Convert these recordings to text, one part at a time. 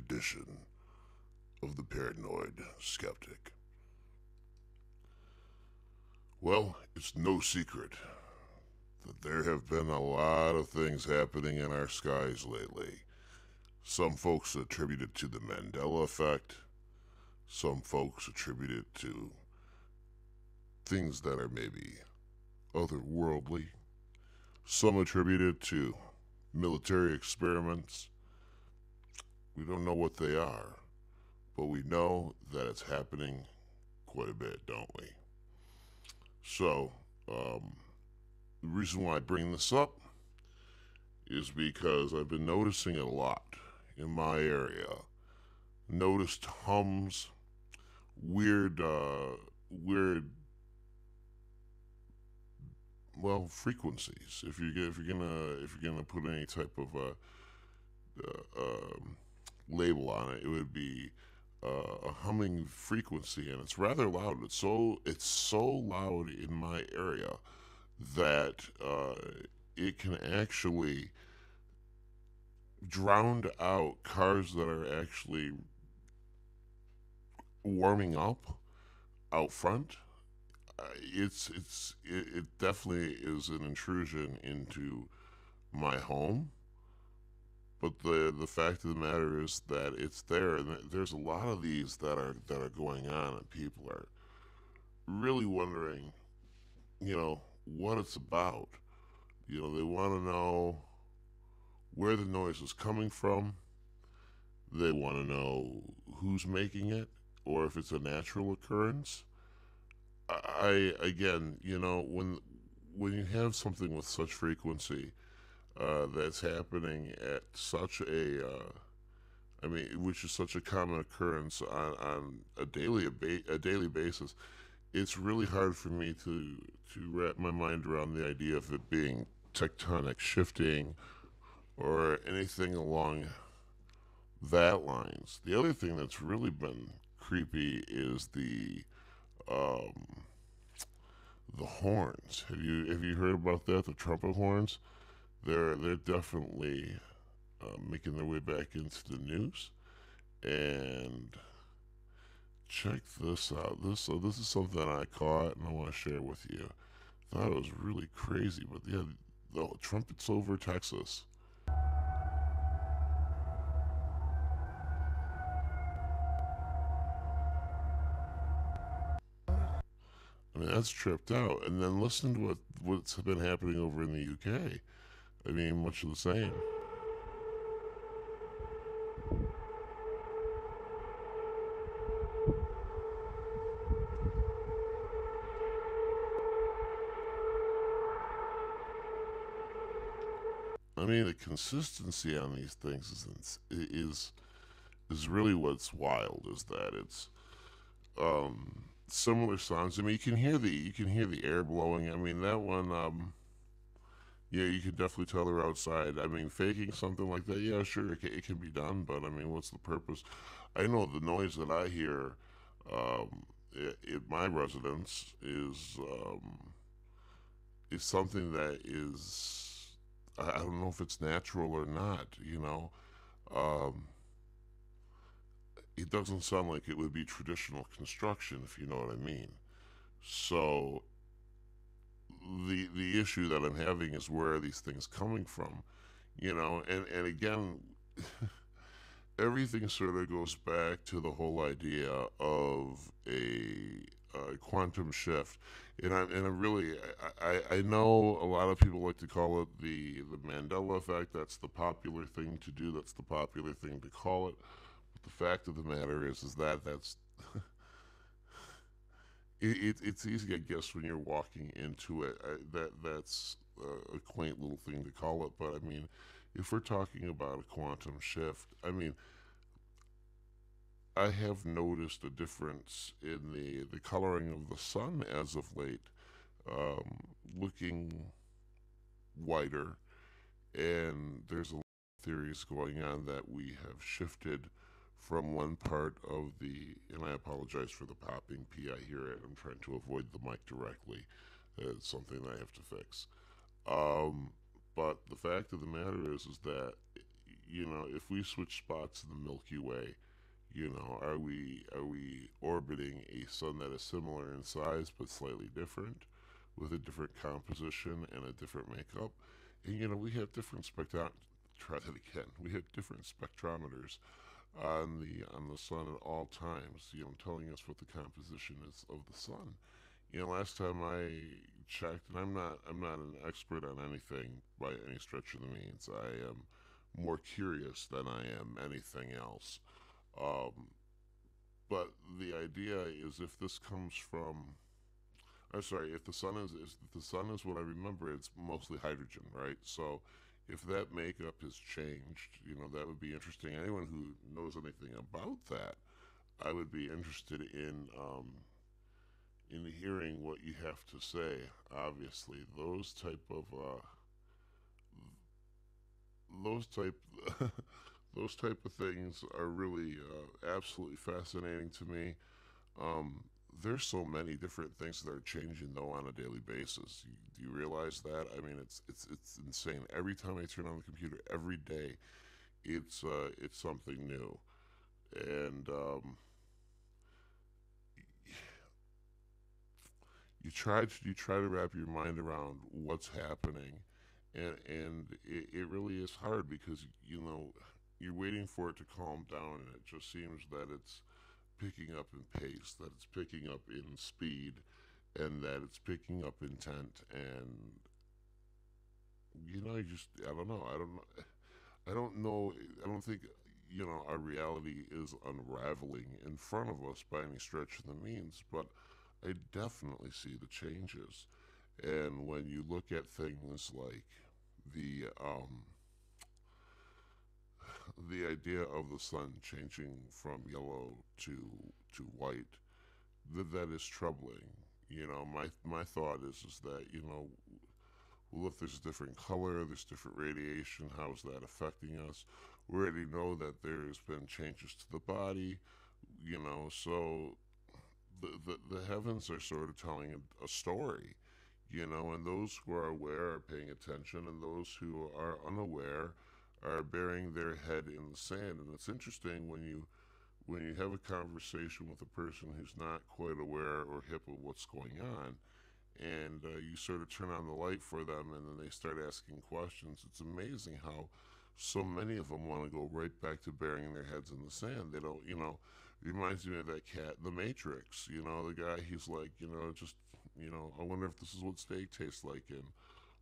edition of the Paranoid Skeptic. Well, it's no secret that there have been a lot of things happening in our skies lately. Some folks attribute it to the Mandela effect. Some folks attribute it to things that are maybe otherworldly. Some attribute it to military experiments. We don't know what they are, but we know that it's happening quite a bit, don't we? So, the reason why I bring this up is because I've been noticing it a lot in my area. Noticed hums, weird, frequencies. If you're gonna put any type of label on it, it would be a humming frequency, and it's rather loud. It's so loud in my area that it can actually drown out cars that are actually warming up out front. It definitely is an intrusion into my home. But the fact of the matter is that it's there, and there's a lot of these that are going on, and people are really wondering, what it's about. They want to know where the noise is coming from. They want to know who's making it, or if it's a natural occurrence. I again, when you have something with such frequency that's happening at such which is such a common occurrence on a daily basis, it's really hard for me to wrap my mind around the idea of it being tectonic shifting or anything along that lines. The other thing that's really been creepy is um, the horns. Have you heard about that? The trumpet horns. They're definitely making their way back into the news. And check this out. This is something I caught, and I want to share with you. Thought it was really crazy, but yeah, the trumpets over Texas. I mean, that's tripped out. And then listen to what's been happening over in the UK. I mean, much of the same. I mean, the consistency on these things is really what's wild. Is that it's similar sounds. I mean, you can hear the air blowing. I mean, that one. Yeah, you can definitely tell they're outside. I mean, faking something like that. Yeah, sure, it can be done. But I mean, what's the purpose? I know the noise that I hear at my residence is something that is, I don't know if it's natural or not. Um, it doesn't sound like it would be traditional construction, if you know what I mean. So the issue that I'm having is, where are these things coming from? And again, everything sort of goes back to the whole idea of a quantum shift. And I really, I know a lot of people like to call it the Mandela effect. That's the popular thing to do. That's the popular thing to call it. But the fact of the matter is that it's easy, I guess, when you're walking into it. That's a quaint little thing to call it. But I mean, if we're talking about a quantum shift, I mean, I have noticed a difference in the coloring of the sun as of late, looking whiter, and there's a lot of theories going on that we have shifted from one part of and I apologize for the popping P. I hear it. I'm trying to avoid the mic directly. It's something I have to fix. Um, but the fact of the matter is that if we switch spots in the Milky Way, are we orbiting a sun that is similar in size but slightly different, with a different composition and a different makeup? And we have different try that again. We have different spectrometers on the sun at all times, telling us what the composition is of the sun. Last time I checked, and I'm not an expert on anything by any stretch of the means. I am more curious than I am anything else. Um, but the idea is, if this comes from, I'm sorry, if the sun is what I remember, it's mostly hydrogen, right? So if that makeup has changed, that would be interesting. Anyone who knows anything about that, I would be interested in hearing what you have to say. Obviously, those type those type of things are really absolutely fascinating to me. Um, there's so many different things that are changing though on a daily basis. Do you realize that? I mean, it's insane. Every time I turn on the computer, every day, it's something new, and you try to wrap your mind around what's happening, and it really is hard, because you're waiting for it to calm down, and it just seems that it's picking up in pace, that it's picking up in speed, and that it's picking up intent. And I don't know. I don't think our reality is unraveling in front of us by any stretch of the means, but I definitely see the changes. And when you look at things like the the idea of the sun changing from yellow to white, that is troubling. My thought is that, well, if there's a different color, there's different radiation, how is that affecting us? We already know that there's been changes to the body, so the heavens are sort of telling a story, and those who are aware are paying attention, and those who are unaware are burying their head in the sand. And it's interesting when you have a conversation with a person who's not quite aware or hip of what's going on, and you sort of turn on the light for them, and then they start asking questions. It's amazing how so many of them want to go right back to burying their heads in the sand. They don't, reminds me of that cat in The Matrix. The guy, he's like, just, I wonder if this is what steak tastes like, and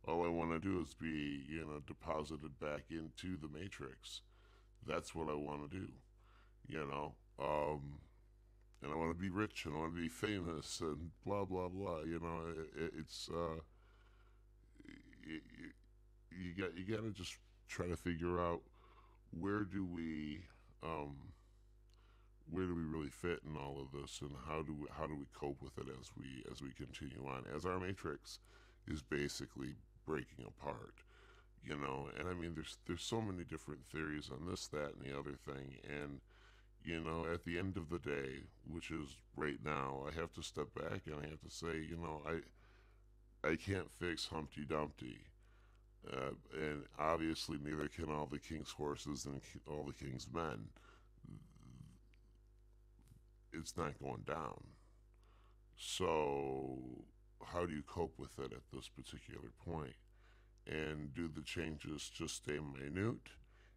all I want to do is be, deposited back into the Matrix. That's what I want to do, you know. And I want to be rich, and I want to be famous, and blah blah blah. It's you, you got to just try to figure out where do we um, where do we really fit in all of this, and how do we cope with it as we continue on, as our matrix is basically breaking apart. And I mean, there's so many different theories on this, that, and the other thing. And at the end of the day, which is right now, I have to step back and I have to say, I can't fix Humpty Dumpty. And obviously, neither can all the king's horses and all the king's men. It's not going down. So, how do you cope with it at this particular point? And do the changes just stay minute?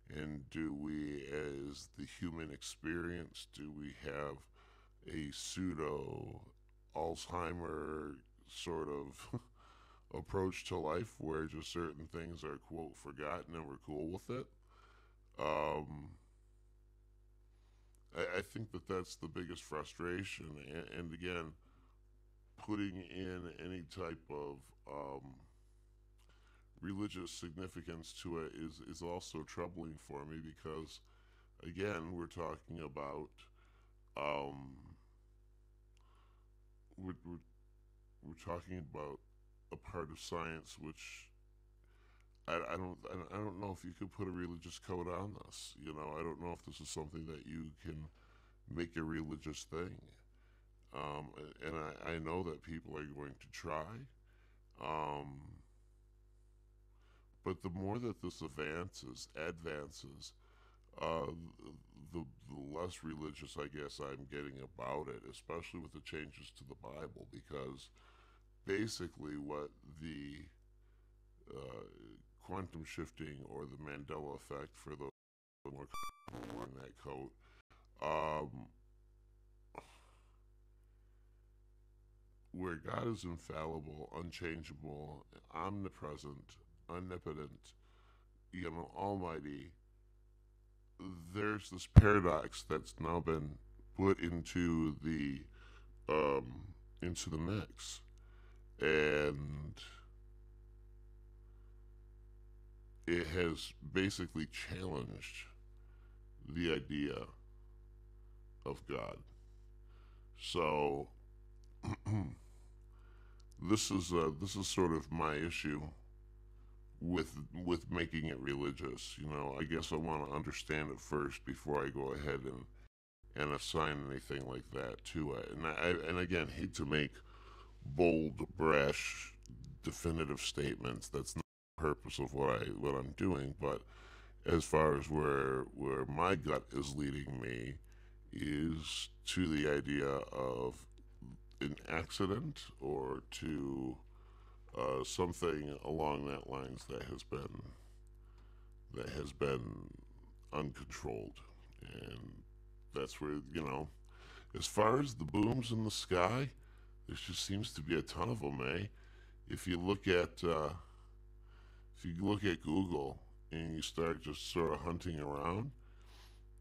And do we, as the human experience, do we have a pseudo Alzheimer sort of approach to life, where just certain things are, quote, forgotten, and we're cool with it? Um, I think that that's the biggest frustration. And again, putting in any type of religious significance to it is also troubling for me, because, again, we're talking about um, we're talking about a part of science which I don't know if you could put a religious code on this. I don't know if this is something that you can make a religious thing. Um, and I know that people are going to try. Um, but the more that this advances, uh, the less religious I guess I'm getting about it, especially with the changes to the Bible, because basically what the uh, quantum shifting or the Mandela effect, for those more wearing that coat, um, where God is infallible, unchangeable, omnipresent, omnipotent, almighty, there's this paradox that's now been put into the mix, and it has basically challenged the idea of God. So this is sort of my issue with making it religious. I guess I want to understand it first before I go ahead and assign anything like that to it. And again, hate to make bold, brash, definitive statements. That's not the purpose of what I'm doing. But as far as where my gut is leading me is to the idea of an accident, or to something along that lines that has been uncontrolled. And that's where, as far as the booms in the sky, there just seems to be a ton of them, eh? If you look at Google and you start just sort of hunting around,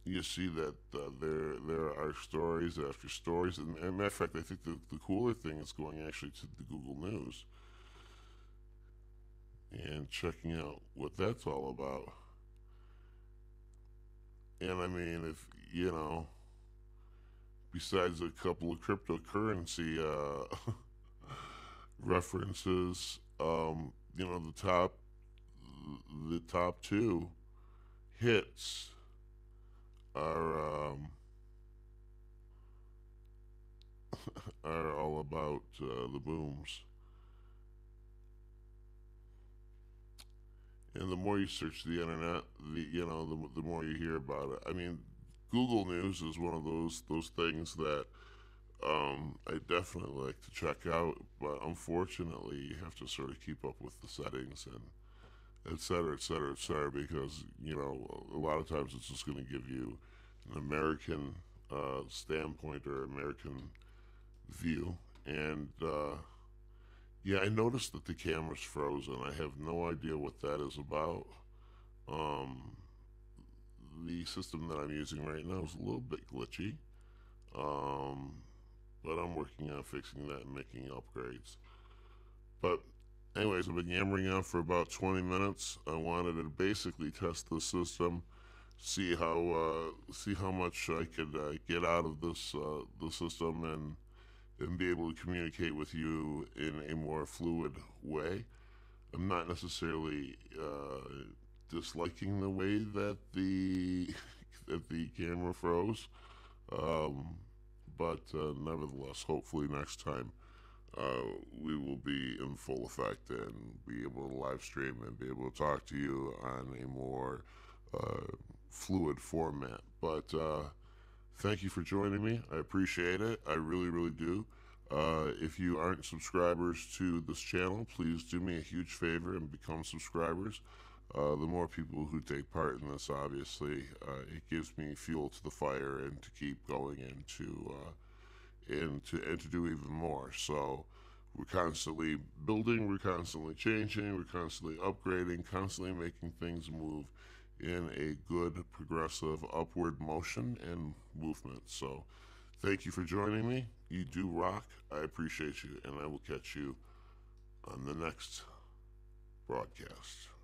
you see that there are stories after stories. And as a matter of fact, I think the cooler thing is going actually to the Google News and checking out what that's all about. And I mean, if besides a couple of cryptocurrency references, the top two hits are are all about the booms. And the more you search the internet, the more you hear about it. I mean, Google News is one of those things that I definitely like to check out, but unfortunately, you have to sort of keep up with the settings and et cetera, et cetera, et cetera, because a lot of times it's just going to give you an American standpoint or American view. And yeah, I noticed that the camera's frozen. I have no idea what that is about. Um, the system that I'm using right now is a little bit glitchy, um, but I'm working on fixing that and making upgrades. But anyways, I've been yammering on for about 20 minutes. I wanted to basically test the system, see how much I could get out of the system, and be able to communicate with you in a more fluid way. I'm not necessarily disliking the way that the that the camera froze, um, but nevertheless, hopefully next time we will be in full effect and be able to live stream and be able to talk to you on a more uh, fluid format. But thank you for joining me. I appreciate it. I really, really do. If you aren't subscribers to this channel, please do me a huge favor and become subscribers. The more people who take part in this, obviously, it gives me fuel to the fire and to keep going and to do even more. So we're constantly building, we're constantly changing, we're constantly upgrading, constantly making things move in a good progressive upward motion and movement. So thank you for joining me. You do rock. I appreciate you, and I will catch you on the next broadcast.